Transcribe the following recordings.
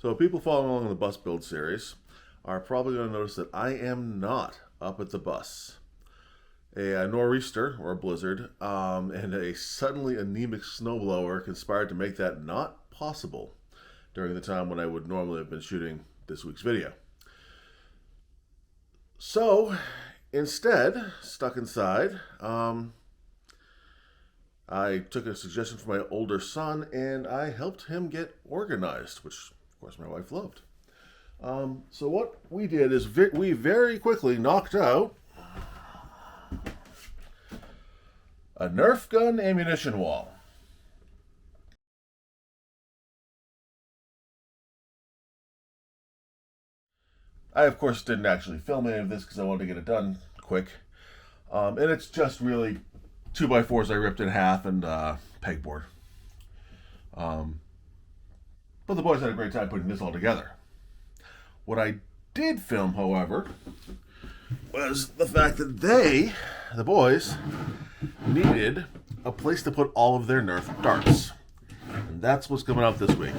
So people following along in the bus build series are probably going to notice that I am not up at the bus. A nor'easter, or a blizzard, and a suddenly anemic snowblower conspired to make that not possible during the time when I would normally have been shooting this week's video. So, instead, stuck inside, I took a suggestion from my older son and I helped him get organized, which of course my wife loved. So what we did is we very quickly knocked out a Nerf gun ammunition wall. I, of course, didn't actually film any of this because I wanted to get it done quick. And it's just really 2x4s I ripped in half and pegboard. But the boys had a great time putting this all together. What I did film, however, was the fact that the boys, needed a place to put all of their Nerf darts. And that's what's coming out this week.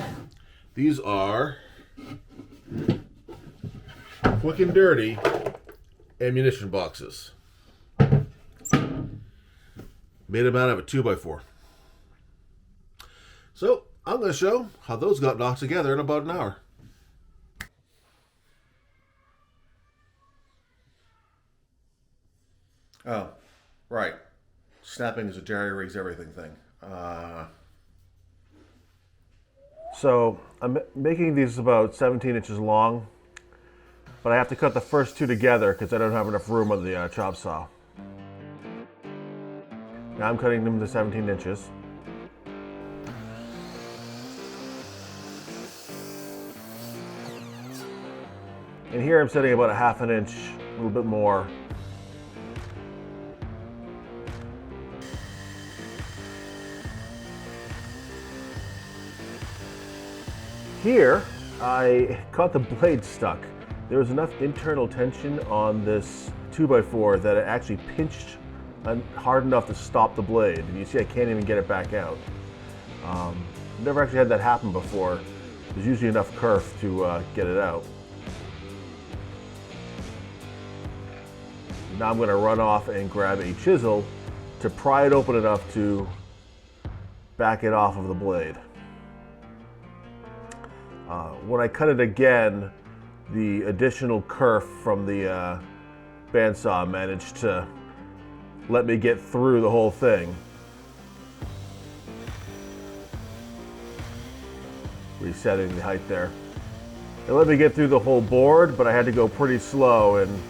These are quick and dirty ammunition boxes. Made them out of a 2x4. So, I'm going to show how those got knocked together in about an hour. Oh, right. Snapping is a jerry rigs everything thing. So, I'm making these about 17 inches long, but I have to cut the first two together because I don't have enough room on the chop saw. Now I'm cutting them to 17 inches. And here I'm setting about a half an inch, a little bit more. Here, I caught the blade stuck. There was enough internal tension on this 2x4 that it actually pinched hard enough to stop the blade. And you see I can't even get it back out. Never actually had that happen before. There's usually enough kerf to get it out. Now I'm going to run off and grab a chisel to pry it open enough to back it off of the blade. When I cut it again, the additional kerf from the bandsaw managed to let me get through the whole thing. Resetting the height there. It let me get through the whole board, but I had to go pretty slow, and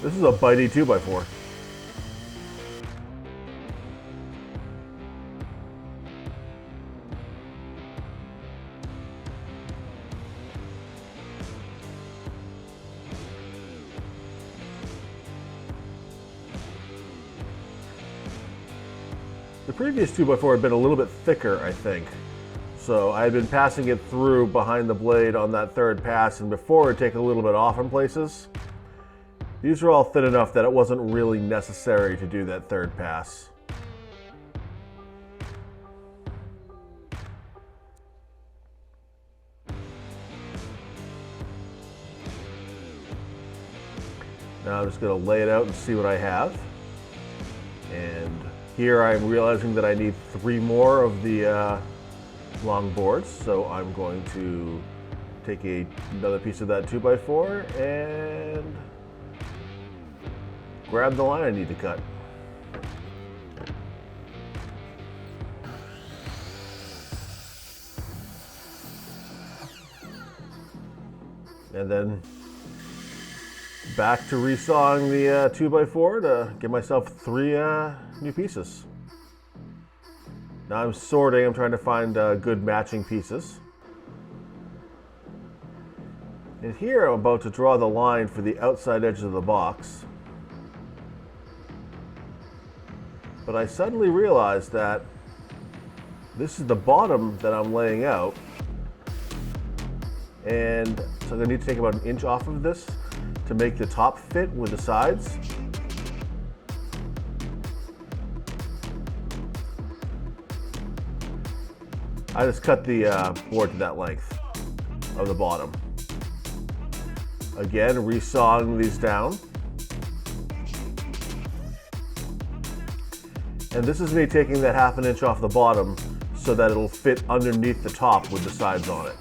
this is a bitey 2x4. The previous 2x4 had been a little bit thicker, I think. So I had been passing it through behind the blade on that third pass, and before it would take a little bit off in places. These were all thin enough that it wasn't really necessary to do that third pass. Now I'm just going to lay it out and see what I have. And here I'm realizing that I need 3 more of the long boards, so I'm going to take another piece of that 2x4 and grab the line I need to cut. And then back to resawing the 2x4 to give myself 3 new pieces. Now I'm sorting, I'm trying to find good matching pieces. And here I'm about to draw the line for the outside edge of the box. But I suddenly realized that this is the bottom that I'm laying out. And so I'm going to need to take about 1 inch off of this to make the top fit with the sides. I just cut the board to that length. of the bottom. Again, resawing these down. And this is me taking that 1/2 inch off the bottom so that it'll fit underneath the top with the sides on it.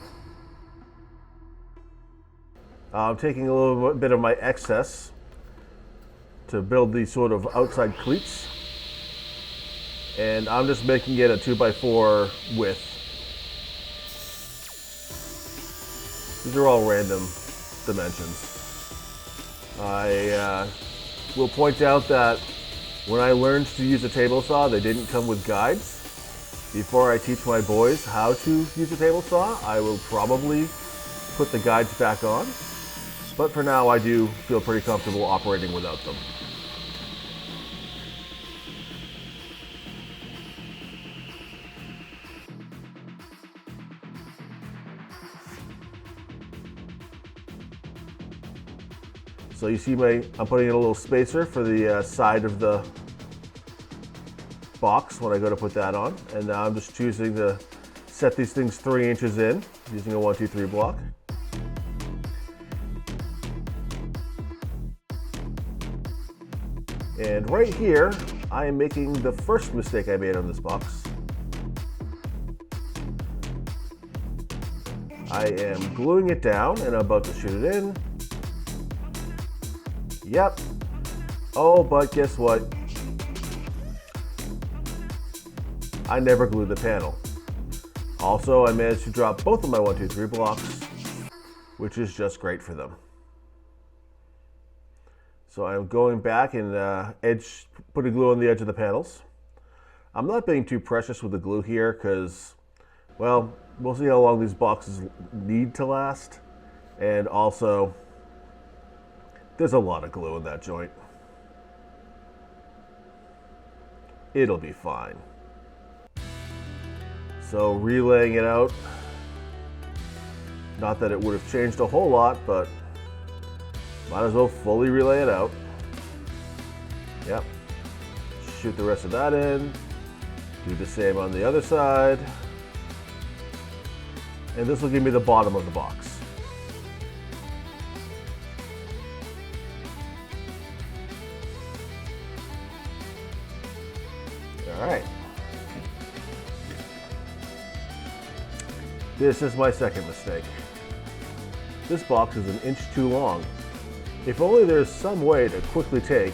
I'm taking a little bit of my excess to build these sort of outside cleats. And I'm just making it a 2x4 width. These are all random dimensions. I will point out that when I learned to use a table saw, they didn't come with guides. Before I teach my boys how to use a table saw, I will probably put the guides back on. But for now, I do feel pretty comfortable operating without them. So you see I'm putting in a little spacer for the side of the box when I go to put that on. And now I'm just choosing to set these things 3 inches in using a 1, 2, 3 block. And right here, I am making the first mistake I made on this box. I am gluing it down and I'm about to shoot it in. Yep. Oh, but guess what? I never glued the panel. Also, I managed to drop both of my 1, 2, 3 blocks, which is just great for them. So I'm going back and putting glue on the edge of the panels. I'm not being too precious with the glue here because, well, we'll see how long these boxes need to last. And also, there's a lot of glue in that joint. It'll be fine. So relaying it out, not that it would have changed a whole lot, but might as well fully relay it out. Yep. Shoot the rest of that in. Do the same on the other side. And this will give me the bottom of the box. All right. This is my second mistake. This box is 1 inch too long. If only there's some way to quickly take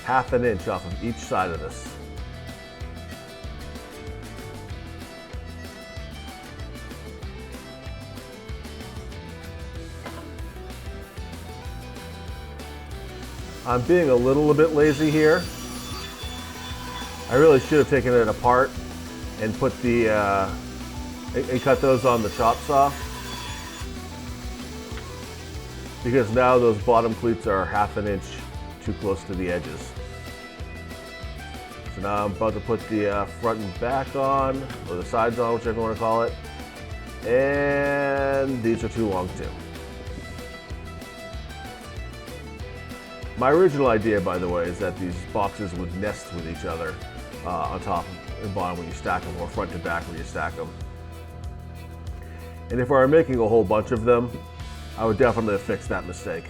1/2 inch off of each side of this. I'm being a little bit lazy here. I really should have taken it apart and put and cut those on the chop saw, because now those bottom cleats are 1/2 inch too close to the edges. So now I'm about to put the front and back on, or the sides on, whichever you want to call it. And these are too long too. My original idea, by the way, is that these boxes would nest with each other on top and bottom when you stack them, or front to back when you stack them. And if I were making a whole bunch of them, I would definitely fix that mistake.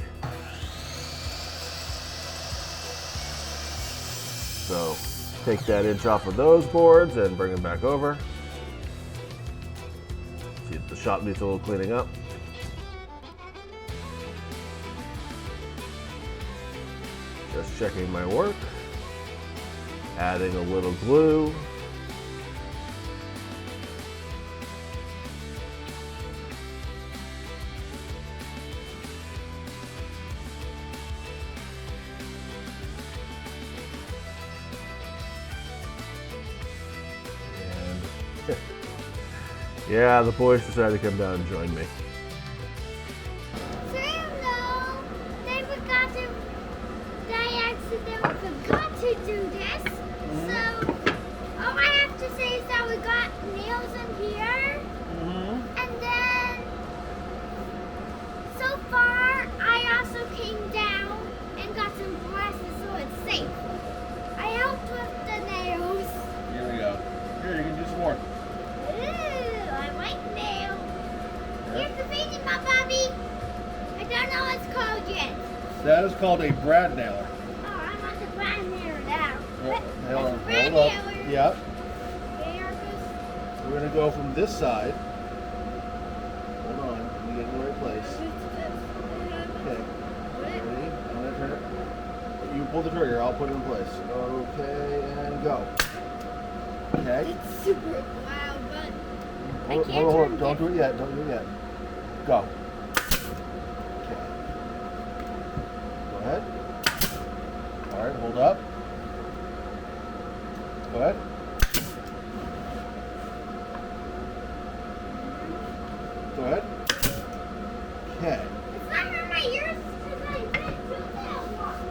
So take that inch off of those boards and bring them back over. See, the shop needs a little cleaning up. Just checking my work. Adding a little glue. Yeah, the boys decided to come down and join me. They accidentally forgot to do this. So all I have to say is that we got nails in here. And then so far I also came down and got some glasses so it's safe. I helped with the nails. Here we go. Here, you can do some more. Ooh, I like nails. Here's the face in my That is called a brad nailer. Oh, I want the brand nailer now. Hold on, Brad hold up. nailer. Yep. There goes. We're gonna go from this side. Hold on, let me get in the right place. Okay. Ready? I'm gonna turn it. You pull the trigger, I'll put it in place. Okay, and go. Okay. It's super loud, but I Hold can't on. turn Don't do it yet. Don't do it yet. Go. Okay. Go ahead. All right, hold up. Go ahead. Go ahead. Okay. It's not hurt my ears because I didn't do that one.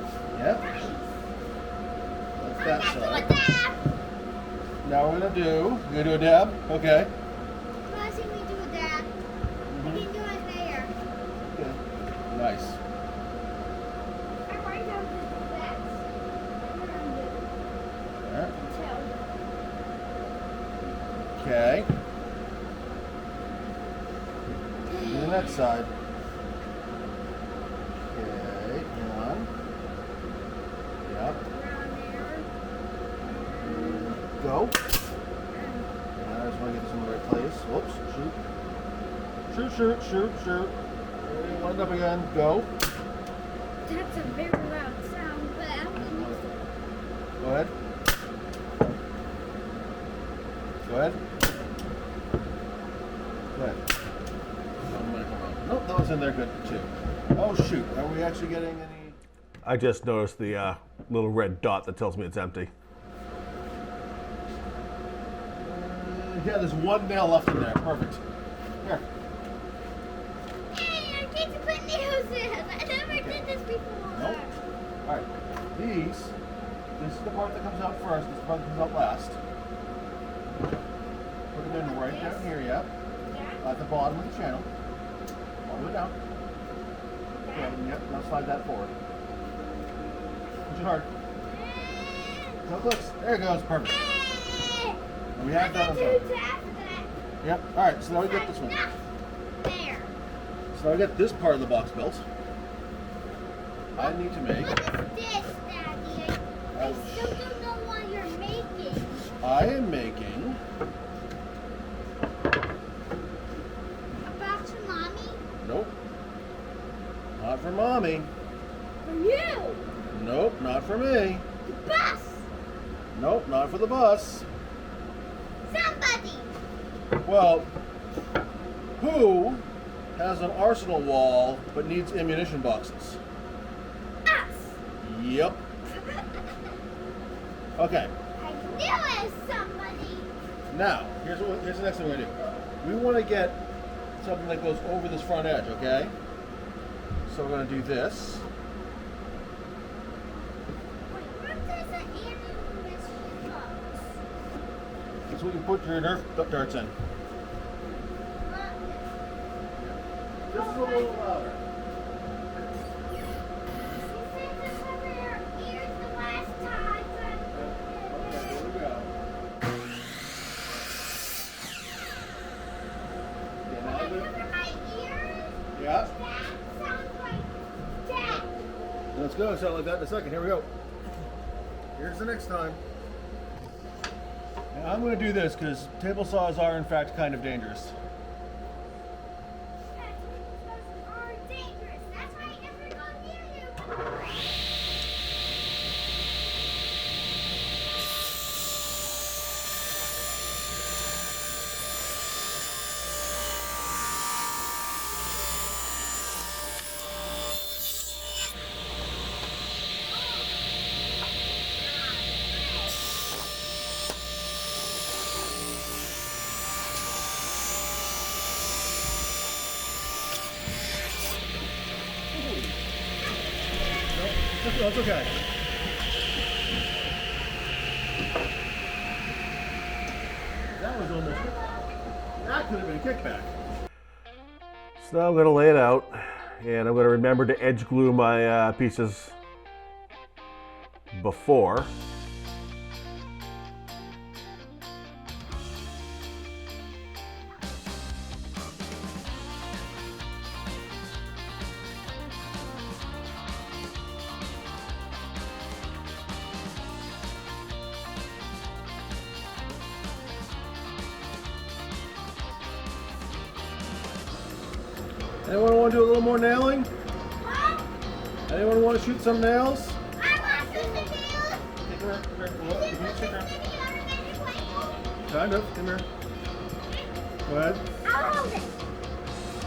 Yep. Nice. That's I'm that not side. doing that. Now we're gonna do a dab. Okay. Let's see me do a dab. I can do it there. Okay. Nice. I already know the best. All right. So, Okay. Do the next side. Okay. Hang on. Yep. around there. Go. And I just want to get this in the right place. Whoops. Shoot. Shoot, shoot, shoot, shoot. Line up again. Go. That's a very loud sound, but I don't think Go ahead. Go ahead. Go ahead. Nope, that was in there good too. Oh shoot, are we actually getting any? I just noticed the little red dot that tells me it's empty. Yeah, there's one nail left in there. Perfect. Here. Hey, I get to put nails in. I never did this before. Nope. All right. This is the part that comes out first. This part that comes out last. Put it in right down here, yep. Yeah. At the bottom of the channel. All the way down. Okay, yep, now slide that forward. Push it hard. So it looks, there it goes, perfect. And we have that on top. Yep, alright, so now we get this one. There. So now we get this part of the box built. I need to make, What is this, Daddy? I still don't know what you're making. I am making, A box for Mommy? nope, not for mommy, For you? nope, not for me, The bus? nope, not for the bus. Somebody. Well, who has an arsenal wall but needs ammunition boxes? Us. Yep. Okay. I knew it was somebody. Now, here's the next thing we're gonna do. We want to get something that goes over this front edge, okay? So we're gonna do this. Wait, what does an ammunition box? This is what you put your Nerf darts in. This is a little louder. You said to cover your ears the last time, Okay, here we go. Okay, but now I the- cover my ears. yeah. That sounds like death. Let's go. Sound like that in a second. Here we go. Here's the next time. And I'm going to do this because table saws are in fact kind of dangerous. Those are dangerous. That's why I never go near you. That's okay. That was almost. That could have been a kickback. So now I'm going to lay it out, and I'm going to remember to edge glue my pieces before. Anyone want to do a little more nailing? Huh? Anyone want to shoot some nails? I want to do the nails. Okay, come here. Come here. Well, Is you it can sit down. any automated way? Kind of. Come here. Go ahead. I'll hold it.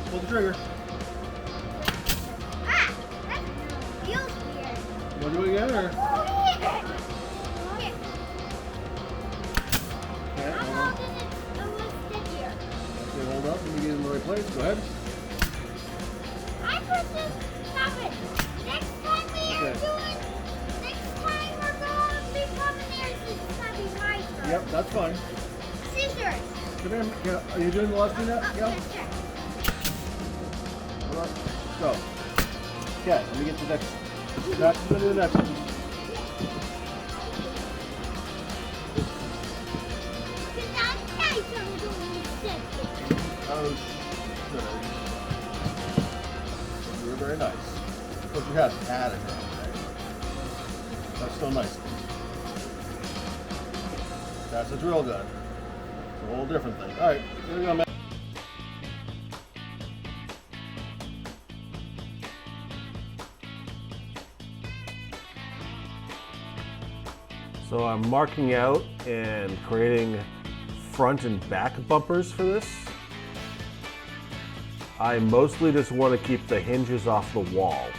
Pull the trigger. Ah, that feels weird. You want to do it again or? Oh, yeah. Here. Okay, I'm hold on. holding it a little stickier. Okay, hold up. Let me get it in the right place. Go ahead. I put this. Stop it. Next time we are Okay. doing. Next time we're going to be coming here, it's going to be my turn. Yep, that's fine. Scissors. Come here. Yeah, are you doing the left thing now? Yeah. Yes, sir. Hold on. Go. Okay, let me get the next. Max is going to do the next one. Because that's nice I'm doing scissors. Oh, good. You were very nice. But you had added her. That's still nice. That's a drill gun. It's a whole different thing. All right, here we go, man. So I'm marking out and creating front and back bumpers for this. I mostly just want to keep the hinges off the wall.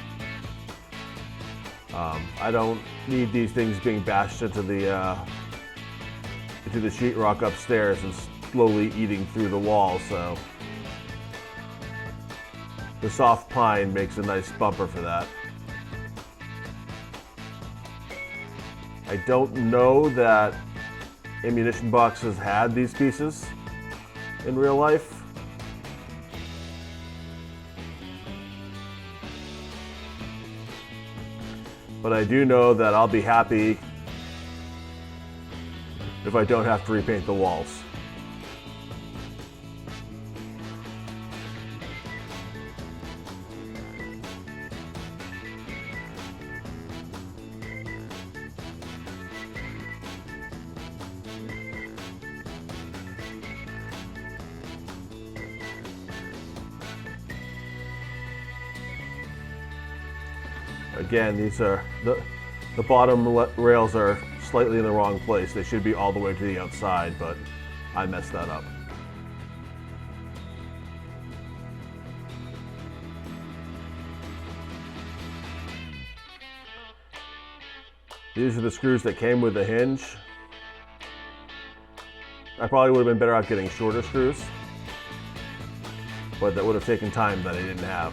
I don't need these things being bashed into the sheetrock upstairs and slowly eating through the wall, so the soft pine makes a nice bumper for that. I don't know that ammunition boxes had these pieces in real life. But I do know that I'll be happy if I don't have to repaint the walls. Again, these are the bottom rails are slightly in the wrong place. They should be all the way to the outside, but I messed that up. These are the screws that came with the hinge. I probably would have been better off getting shorter screws, but that would have taken time that I didn't have.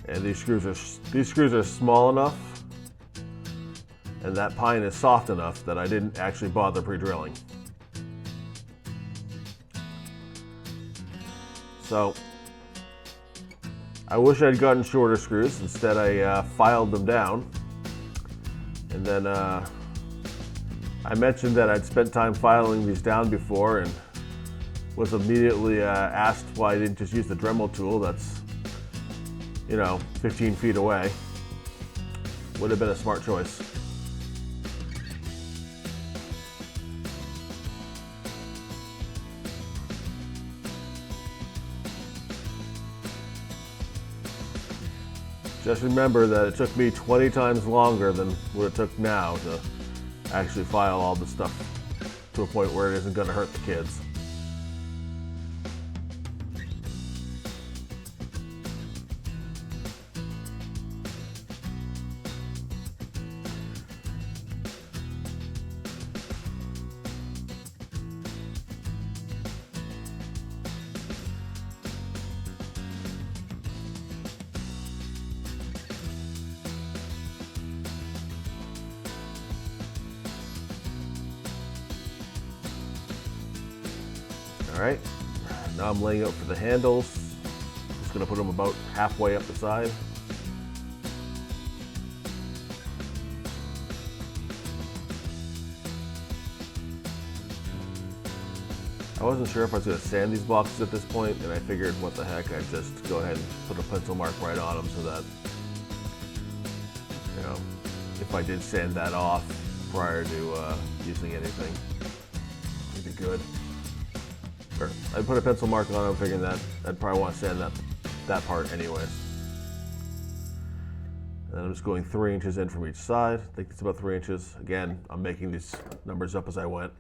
And these screws are small enough, and that pine is soft enough that I didn't actually bother pre-drilling. So I wish I'd gotten shorter screws. Instead, I filed them down, and then I mentioned that I'd spent time filing these down before, and was immediately asked why I didn't just use the Dremel tool. That's 15 feet away. Would have been a smart choice. Just remember that it took me 20 times longer than what it took now to actually file all the stuff to a point where it isn't going to hurt the kids. All right, now I'm laying out for the handles. Just gonna put them about halfway up the side. I wasn't sure if I was going to sand these boxes at this point, and I figured, what the heck, I'd just go ahead and put a pencil mark right on them so that, you know, if I did sand that off prior to using anything, it'd be good. Or I put a pencil mark on them, figuring that I'd probably want to sand that part anyways. And I'm just going 3 inches in from each side. I think it's about 3 inches. Again, I'm making these numbers up as I went.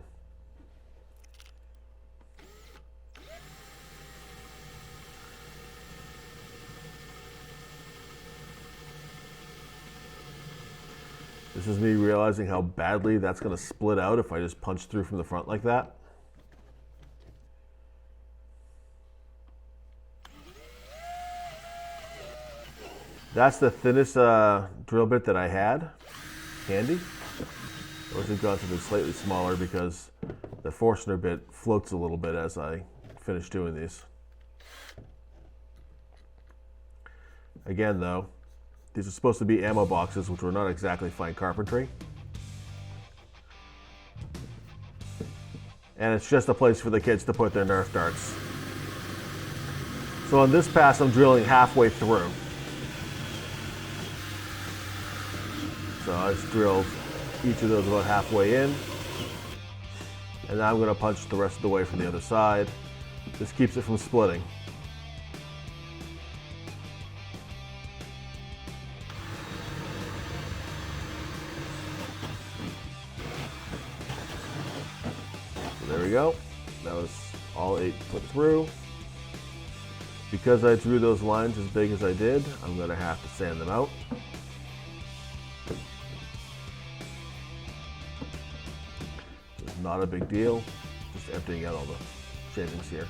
This is me realizing how badly that's going to split out if I just punch through from the front like that. That's the thinnest drill bit that I had handy. I wish I'd gone something slightly smaller because the Forstner bit floats a little bit as I finish doing these. Again though, these are supposed to be ammo boxes, which were not exactly fine carpentry. And it's just a place for the kids to put their Nerf darts. So on this pass, I'm drilling halfway through. So I just drilled each of those about halfway in. And now I'm going to punch the rest of the way from the other side. This keeps it from splitting. So there we go. That was all 8 put through. Because I drew those lines as big as I did, I'm going to have to sand them out. It's not a big deal, just emptying out all the shavings here.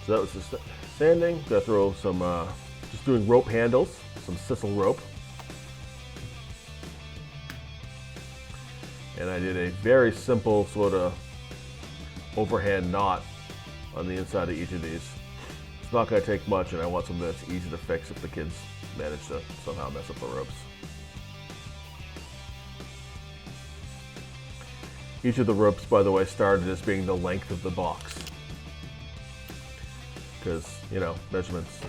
So that was the sanding. Gonna throw some, just doing rope handles, some sisal rope. And I did a very simple sort of overhand knot on the inside of each of these. It's not going to take much, and I want something that's easy to fix if the kids manage to somehow mess up the ropes. Each of the ropes, by the way, started as being the length of the box. Because, you know, measurements